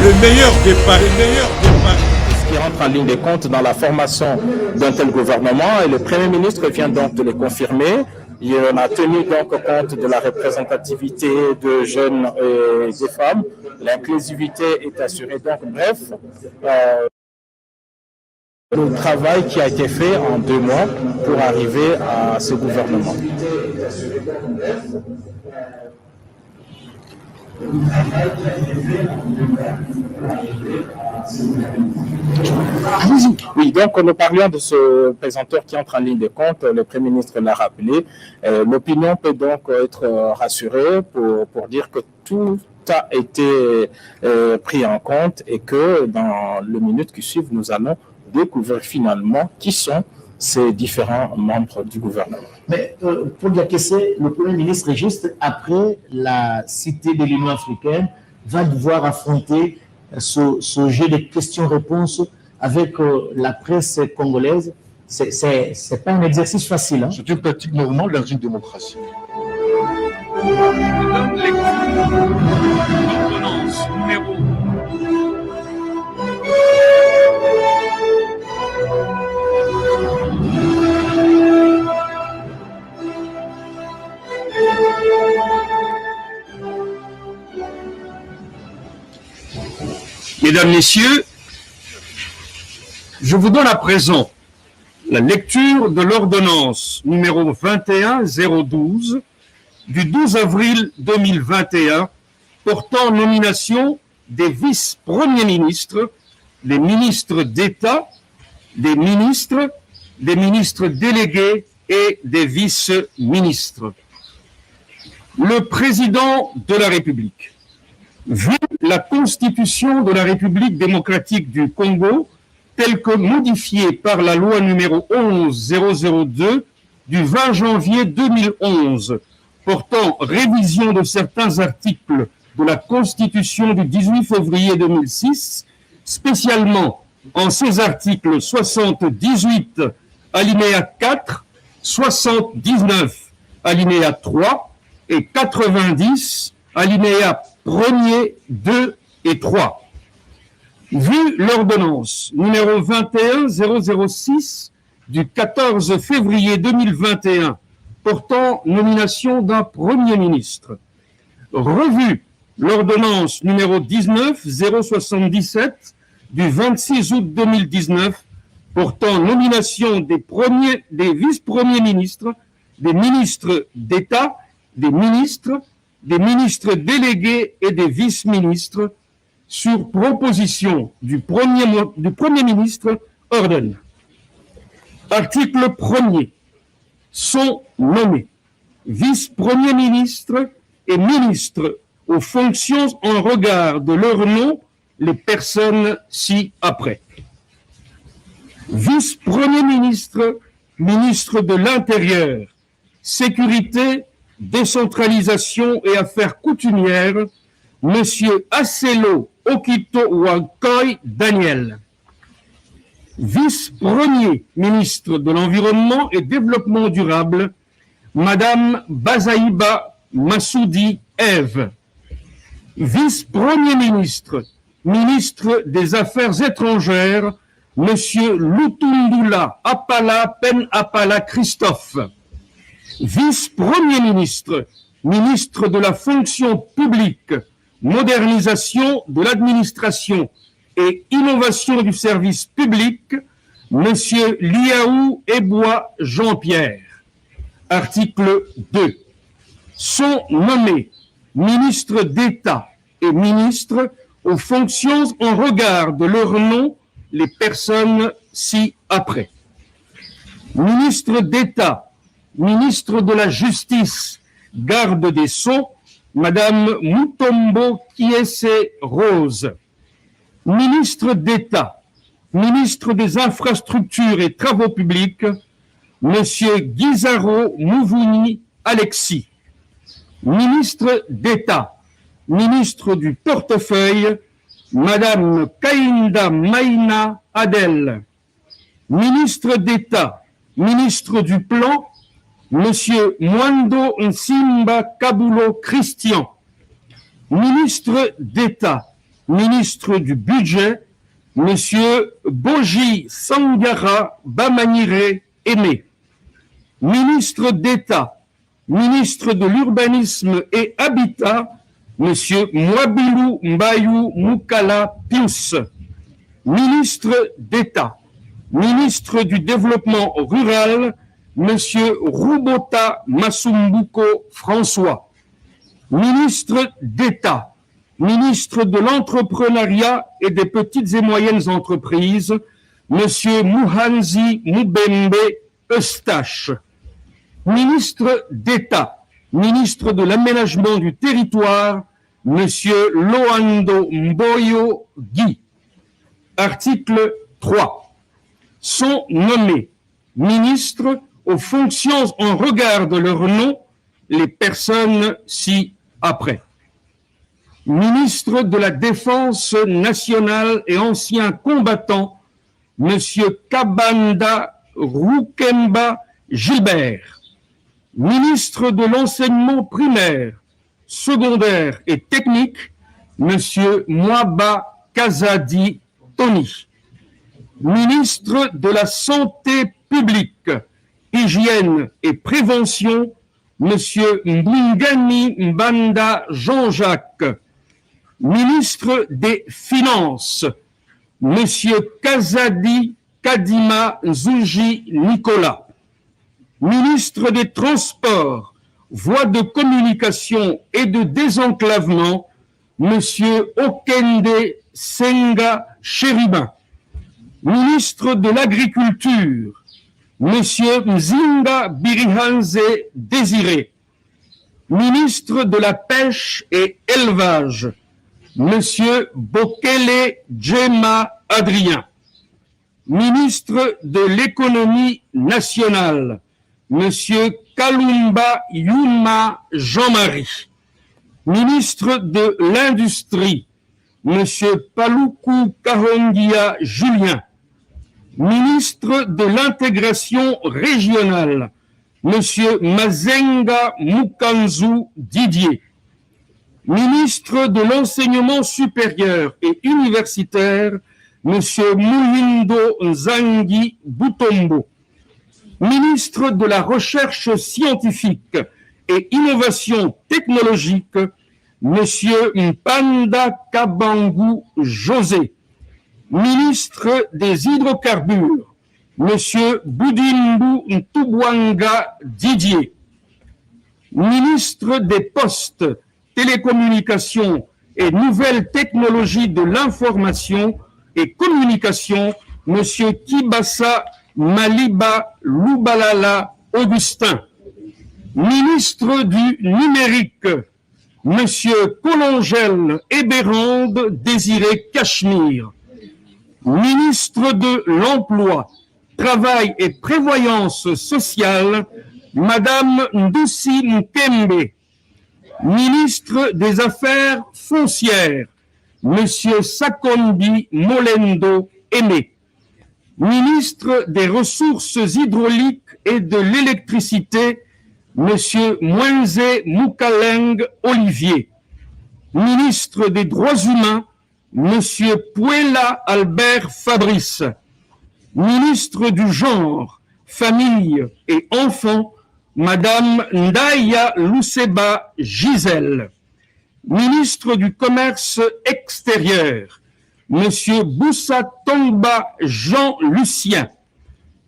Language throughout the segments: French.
le meilleur des paris. Qui rentre en ligne de compte dans la formation d'un tel gouvernement et le Premier ministre vient donc de le confirmer. Il a tenu donc compte de la représentativité de jeunes et des femmes. L'inclusivité est assurée. Donc, bref, le travail qui a été fait en 2 mois pour arriver à ce gouvernement. Oui, donc nous parlions de ce présenteur qui entre en ligne de compte, le Premier ministre l'a rappelé. L'opinion peut donc être rassurée pour dire que tout a été pris en compte et que dans les minutes qui suivent, nous allons découvrir finalement qui sont ces différents membres du gouvernement. Mais pour Diakessé, le Premier ministre, juste après la cité de l'Union africaine, va devoir affronter ce jeu de questions-réponses avec la presse congolaise. C'est pas un exercice facile. Hein? C'est une pratique normale dans une démocratie. Ordonnance numéro Mesdames, Messieurs, je vous donne à présent la lecture de l'ordonnance numéro 21012 du 12 avril 2021 portant nomination des vice-premiers ministres, des ministres d'État, des ministres délégués et des vice-ministres. Le président de la République, vu la Constitution de la République démocratique du Congo, telle que modifiée par la loi numéro 11002 du 20 janvier 2011, portant révision de certains articles de la Constitution du 18 février 2006, spécialement en ces articles 78, alinéa 4, 79, alinéa 3 et 90, alinéa 1er, 2 et 3. Vu l'ordonnance numéro 21006 du 14 février 2021 portant nomination d'un Premier ministre, revu l'ordonnance numéro 19077 du 26 août 2019 portant nomination des vice-premiers ministres, des ministres d'État, des ministres délégués et des vice-ministres sur proposition du Premier ministre ordonne. Article 1er. Sont nommés vice-premiers ministres et ministres aux fonctions en regard de leur nom les personnes ci-après. Vice-premier ministre, ministre de l'Intérieur, Sécurité, Décentralisation et Affaires coutumières, Monsieur Acelo Okito Wankoy Daniel. Vice-premier ministre de l'Environnement et Développement durable, Madame Bazaïba Massoudi Ève. Vice-premier ministre, ministre des Affaires étrangères, Monsieur Lutundula Apala Pen Apala Christophe. Vice-premier ministre, ministre de la fonction publique, modernisation de l'administration et innovation du service public, Monsieur Liaou Ebois Jean-Pierre. Article 2. Sont nommés ministres d'État et ministres aux fonctions en regard de leur nom les personnes ci-après. Ministre d'État, ministre de la Justice, garde des Sceaux, Madame Mutombo Kiese Rose. Ministre d'État, ministre des Infrastructures et Travaux publics, Monsieur Guizaro Mouvouni Alexis. Ministre d'État, ministre du Portefeuille, Madame Kainda Maïna Adel. Ministre d'État, ministre du Plan, Monsieur Mwando Nsimba Kabulo Christian. Ministre d'État, ministre du Budget, Monsieur Boji Sangara Bamanire Aimé. Ministre d'État, ministre de l'Urbanisme et Habitat, Monsieur Mwabilou Mbayou Moukala Pius. Ministre d'État, ministre du Développement rural, Monsieur Roubota Masumbuko François. Ministre d'État, ministre de l'Entrepreneuriat et des petites et moyennes entreprises, Monsieur Mouhanzi Moubembe Eustache. Ministre d'État, ministre de l'Aménagement du Territoire, Monsieur Loando Mboyo Guy. Article 3. Sont nommés ministres aux fonctions en regard de leur nom les personnes ci-après. Ministre de la Défense nationale et ancien combattant, Monsieur Kabanda Roukemba Gilbert. Ministre de l'enseignement primaire, secondaire et technique, Monsieur Mwaba Kazadi Tony. Ministre de la Santé publique, Hygiène et Prévention, Monsieur Mbungani Mbanda Jean-Jacques. Ministre des Finances, Monsieur Kazadi Kadima Zouji Nicolas. Ministre des Transports, Voies de communication et de désenclavement, Monsieur Okende Senga Chéribin. Ministre de l'Agriculture, Monsieur Mzinga Birihanze Désiré. Ministre de la Pêche et Élevage, Monsieur Bokele Djema Adrien. Ministre de l'Économie nationale, Monsieur Kalumba Yuma Jean-Marie. Ministre de l'Industrie, Monsieur Paloukou Kahongia Julien. Ministre de l'Intégration régionale, Monsieur Mazenga Mukanzu Didier. Ministre de l'Enseignement supérieur et universitaire, Monsieur Moulindo Nzangi Boutombo. Ministre de la Recherche scientifique et innovation technologique, Monsieur Mpanda Kabangu José. Ministre des Hydrocarbures, Monsieur Boudimbu Ntubwanga Didier. Ministre des Postes, Télécommunications et Nouvelles Technologies de l'Information et Communication, Monsieur Kibassa Maliba Loubalala Augustin. Ministre du Numérique, Monsieur Colongel Hébérande Désiré Cachemire. Ministre de l'Emploi, Travail et Prévoyance sociale, Madame Ndoussi Nkembe. Ministre des Affaires foncières, Monsieur Sakondi Molendo Aimé. Ministre des Ressources hydrauliques et de l'électricité, Monsieur Mwenze Moukaleng Olivier. Ministre des Droits humains, Monsieur Pouela Albert Fabrice. Ministre du Genre, Famille et Enfants, Madame Ndaya Lousseba Gisèle. Ministre du Commerce extérieur, Monsieur Boussa Tongba Jean-Lucien.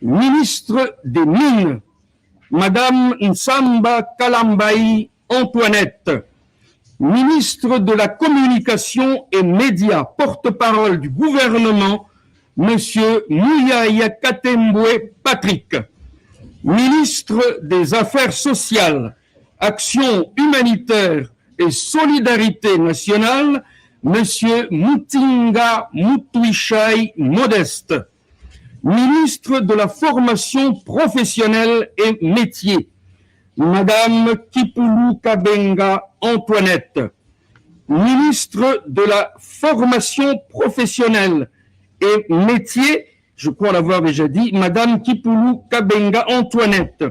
Ministre des Mines, Madame Nsamba Kalambaï Antoinette. Ministre de la Communication et Médias, porte-parole du gouvernement, Monsieur Mouyaya Katemboué Patrick. Ministre des Affaires sociales, Action humanitaire et solidarité nationale, Monsieur Moutinga Moutouichaï Modeste. Ministre de la Formation professionnelle et métiers, Madame Kipoulou Kabenga Antoinette. Ministre de la Formation professionnelle et métiers, je crois l'avoir déjà dit, Madame Kipoulou Kabenga Antoinette.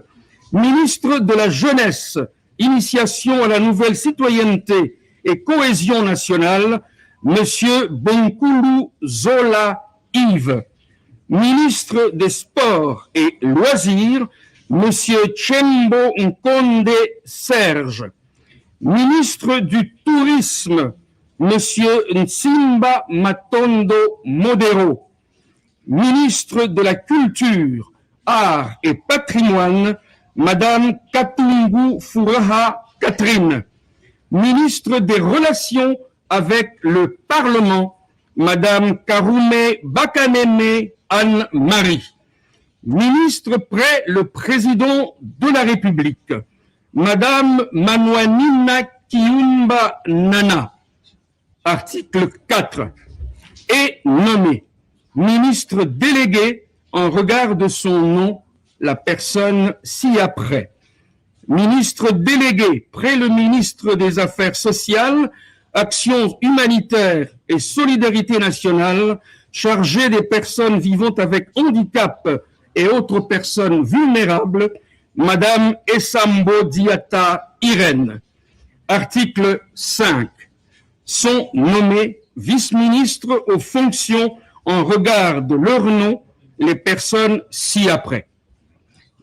Ministre de la Jeunesse, Initiation à la nouvelle citoyenneté et Cohésion nationale, Monsieur Bonkulu Zola Yves. Ministre des Sports et Loisirs, Monsieur Tchembo Nkonde Serge. Ministre du Tourisme, Monsieur Nsimba Matondo Modero. Ministre de la Culture, Arts et Patrimoine, Madame Katungu Furaha Catherine. Ministre des Relations avec le Parlement, Madame Karoume Bakaneme Anne-Marie. Ministre près le Président de la République, Madame Manouanina Kiumba Nana. Article 4. Est nommé ministre délégué en regard de son nom la personne ci-après. Ministre délégué près le ministre des Affaires sociales, Actions humanitaires et solidarité nationale, chargé des personnes vivant avec handicap et autres personnes vulnérables, Madame Essambo Diata Irène. Article 5. Sont nommés vice-ministres aux fonctions en regard de leur nom les personnes ci-après.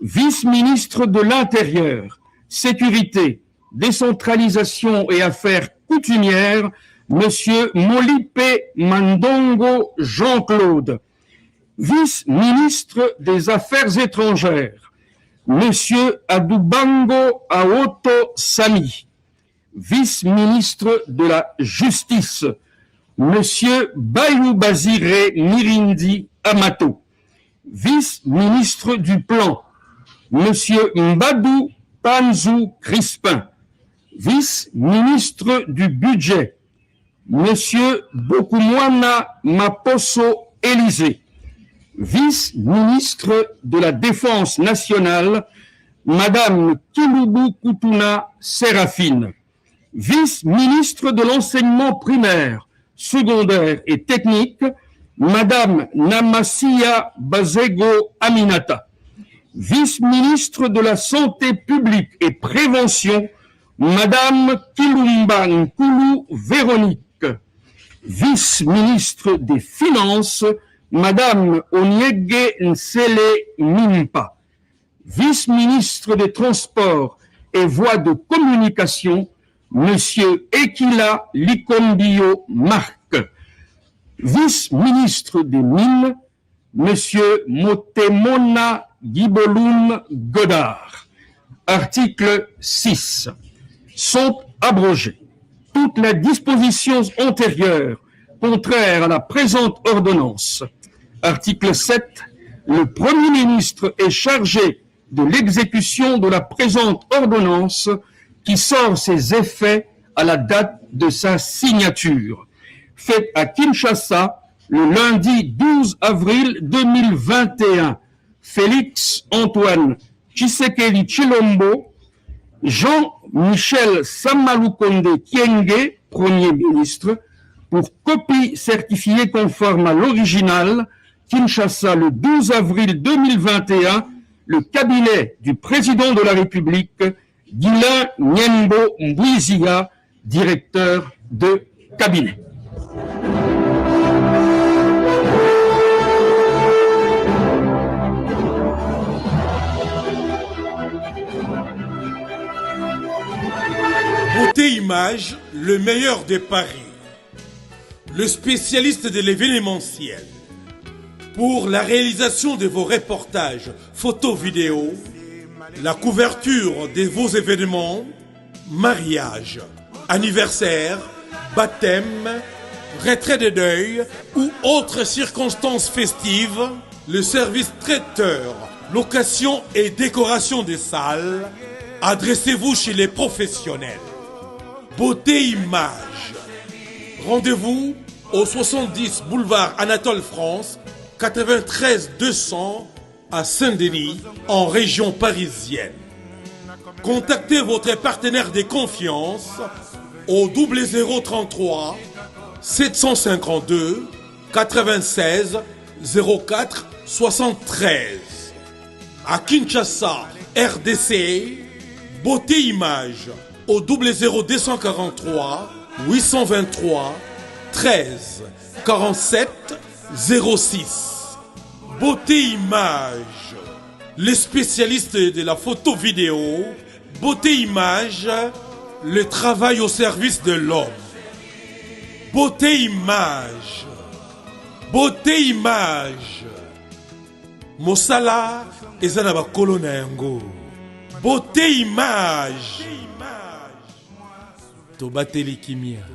Vice-ministre de l'Intérieur, Sécurité, Décentralisation et Affaires coutumières, Monsieur Molipe Mandongo Jean-Claude. Vice-ministre des Affaires étrangères, Monsieur Adubango Aoto Sami. Vice-ministre de la Justice, Monsieur Bayou Bazire Mirindi Amato. Vice-ministre du Plan, Monsieur Mbadou Panzou Crispin. Vice-ministre du Budget, Monsieur Bokumwana Maposo Élysée. Vice-ministre de la Défense nationale, Madame Kilubu Kutuna Séraphine. Vice-ministre de l'enseignement primaire, secondaire et technique, Madame Namasia Bazego Aminata. Vice-ministre de la Santé publique et prévention, Madame Kilumba Nkulu Véronique. Vice-ministre des Finances, Madame Onyege Nsele Mimpa. Vice-ministre des Transports et Voies de Communication, Monsieur Ekila Likombio Marc. Vice-ministre des Mines, Monsieur Motemona Gibolum Godard. Article 6. Sont abrogées toutes les dispositions antérieures contraires à la présente ordonnance. Article 7. Le Premier ministre est chargé de l'exécution de la présente ordonnance qui sort ses effets à la date de sa signature. Faite à Kinshasa le lundi 12 avril 2021. Félix Antoine Tshisekedi Tshilombo, Jean-Michel Samalukonde Kyenge, Premier ministre, pour copie certifiée conforme à l'original, Kinshasa le 12 avril 2021, le cabinet du président de la République, Guilain Nyembo Mbouizia, directeur de cabinet. Beauté Image, le meilleur des paris. Le spécialiste de l'événementiel. Pour la réalisation de vos reportages, photos, vidéos, la couverture de vos événements, mariage, anniversaire, baptême, retrait de deuil ou autres circonstances festives, le service traiteur, location et décoration des salles, adressez-vous chez les professionnels. Beauté Image. Rendez-vous au 70 boulevard Anatole France, 93 200 à Saint-Denis, en région parisienne. Contactez votre partenaire de confiance au 0033 752 96 04 73. À Kinshasa, RDC, Beauté Image au 00243 823 13 47 06. Beauté Image, les spécialistes de la photo vidéo. Beauté Image, le travail au service de l'homme. Beauté Image, Beauté Image. Mosala ezana ba kolona yango. Beauté Image. Tobateli kimia.